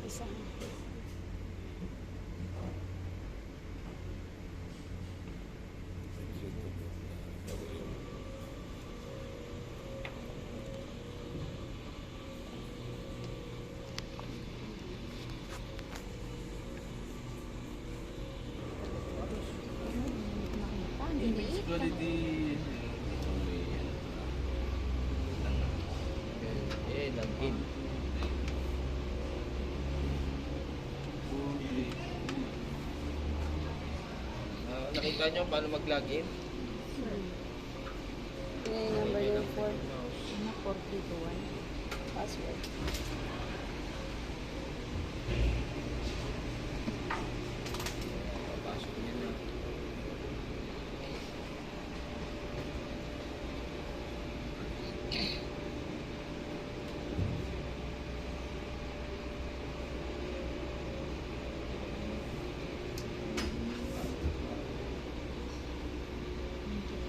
isa. Quality. Login. Nakita nyo paano mag-login? Yan yung number yung 421. Password. Pasok nyo na.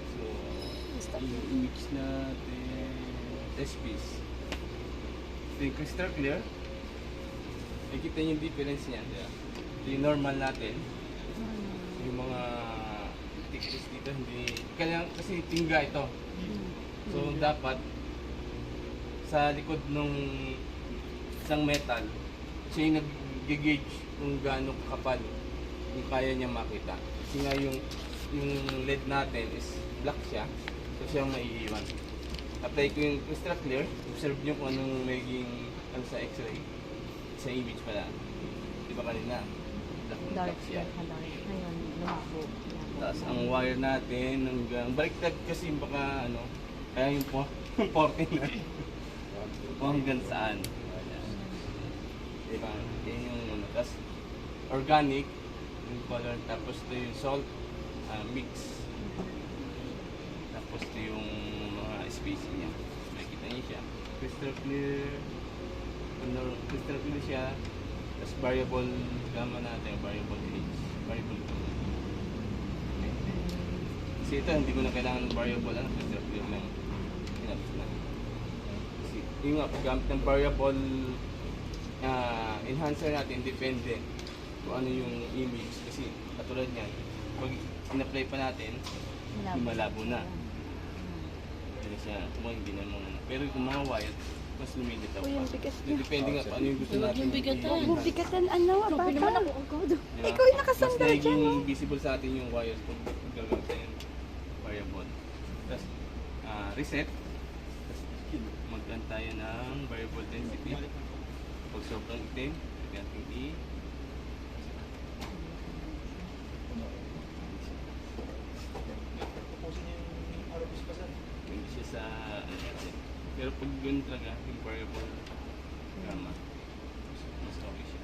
So, i-mix natin SPs. Ito yung crystal clear. Nakikita niyo yung difference niya. Ito yung normal natin. Yung mga thickness dito hindi kaya kasi tingga ito. So dapat sa likod nung isang metal siya yung nag-gauge kung gaano kapal kung kaya niya makita. Kasi nga yung LED natin is black siya. So siya ang maiiwan. Apply ko yung extra clear. Observe nyo kung anong magiging ano sa x-ray. Sa image pala. Di ba kanina? Dark Black siya. color. Ngayon, lumabo. Tapos ang wire natin hanggang baliktad kasi baka ano kaya yung 14 na kung hanggang saan. Diba? Yan yung ano. Tapos organic yung color. Tapos ito yung salt mix. Tapos ito yung mga spacing niya. Makikita niyo siya. Crystal clear. Crystal clear siya. Tapos variable gamma natin. Variable age. Variable gamma. Kasi ito hindi ko na kailangan ng variable. Ano? Crystal clear lang. Pinapos na. Kasi yung nga paggamit ng variable enhancer natin depende kung ano yung image. Kasi katulad niyan. Pag in-apply pa natin, malabo na. Ano siya, kung hindi naman. Pero kung mga wire, mas lumilitaw Uy, pa. yung bigat So, niya. depende nga paano yung gusto natin. Yung bigatan. Huwag mo bigatan, ano, Grabe naman bata. ako agad. Diba? Ikaw yung nakasandal mas dyan, naging visible sa atin yung wires pag gagawin tayo yung variable. Tapos, reset. Tapos, mag-run tayo ng variable density. Pag sobrang itim, lagyan natin E. Hindi siya sa ano natin. Pero pag ganun talaga, yung variable gamma, mas okay siya.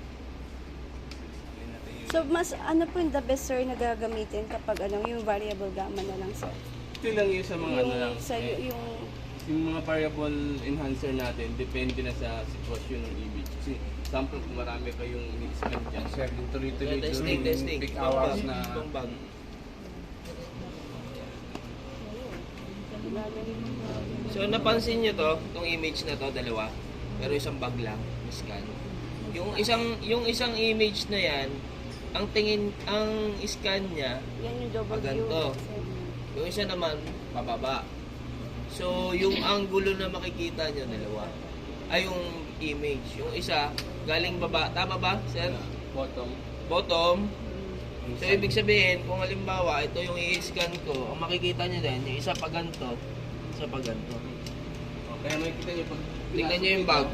Explain natin yung So, mas ano po yung the best sir na gagamitin kapag ano, yung variable gamma na lang sir? ito lang yung sa mga ano lang. Yung, sa, Yung mga variable enhancer natin, depende na sa sitwasyon ng image. Kasi, example, kung marami kayong in-scan dyan, Sir, yung tuloy-tuloy Testing. peak hours na Itong bag. So napansin nyo to, itong image na to, dalawa. Pero isang bag lang, scan. Yung isang image na yan, ang scan niya, yan yung double view. Paganto. yung isa naman, pababa. So yung angulo na makikita nyo, dalawa. Ay yung image. Yung isa, galing baba. Tama ba, sir? bottom. Bottom. So ibig sabihin, kung halimbawa, ito yung i-scan ko, ang makikita nyo din, yung isa pa ganito, isa pa ganito. Kaya makikita nyo pag Tingnan nyo yung bag.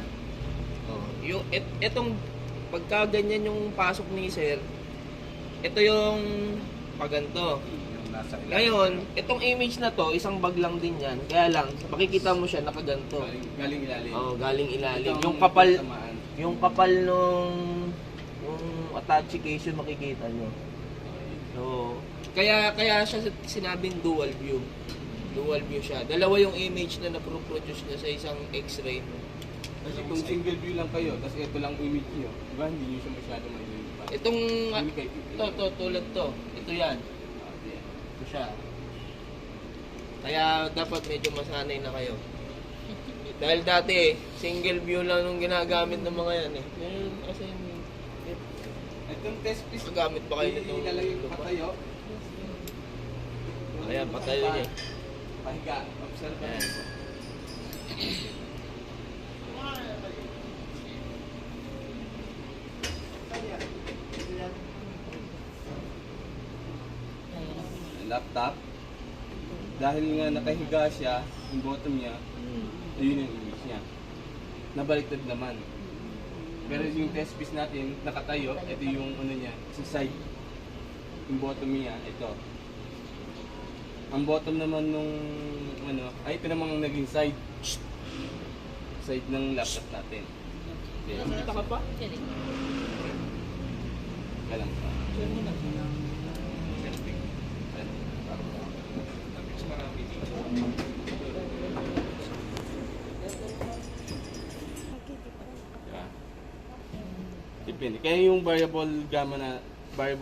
Oh, yung etong pagka ganyan yung pasok ni sir, ito yung paganto. yung nasa ilalim. Ngayon, itong image na to, isang bag lang din yan. Kaya lang, makikita mo siya nakaganto. galing ilalim. Oh, galing ilalim. Ito ang Yung kapal, tamaan. yung kapal nung yung attachation makikita nyo. So, kaya siya sinabing dual view. Dual view siya. Dalawa yung image na na-produce niya sa isang X-ray. Kasi kung single view lang kayo, tapos ito lang image nyo, di ba hindi nyo siya masyado ma-identify. Itong, Hindi kayo tulad to. Ito yan. Ito siya. Kaya dapat medyo masanay na kayo. Dahil dati, single view lang nung ginagamit ng mga yan eh. Ngayon kasi Itong test piece, Gagamit ba kayo nitong ilalagay ko lupa? patayo. Ayan, patayo niya. Pahiga. Observe Ayan. mo. Laptop. Dahil nga nakahiga siya, yung bottom niya, ayun yung image niya. Nabaliktad naman. Pero yung test piece natin, nakatayo, ito yung ano niya, sa side. Yung bottom niya, ito. Ang bottom naman nung, ano, ay ito namang naging side. Side ng laptop natin. Okay. Nakita ka pa? Galang pa. Diba? Depende. Kaya yung variable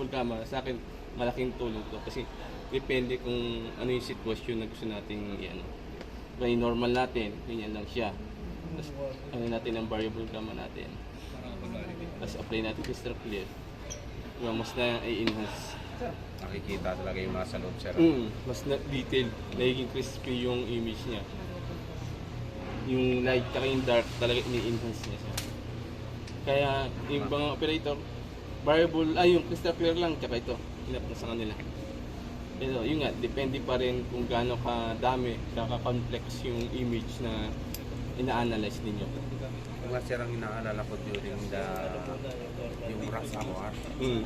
gamma sa akin malaking tulong to kasi depende kung ano yung sitwasyon na gusto nating i-ano. Kaya yung normal natin, ganyan lang siya. Tapos ano natin ang variable gamma natin. Tapos apply natin crystal clear. Diba, mas na i-enhance. Nakikita talaga yung nasa loob, sir. Mas na detail, nagiging crispy yung image niya. Yung light at yung dark talaga ini-enhance niya siya. Kaya yung mga operator, variable, yung crystal clear lang, tsaka ito, inap na sa kanila. Pero yun nga, depende pa rin kung gaano kadami, kaka-complex yung image na ina-analyze ninyo. Yung nga, sir, ang inaalala ko during yung rush hour, yung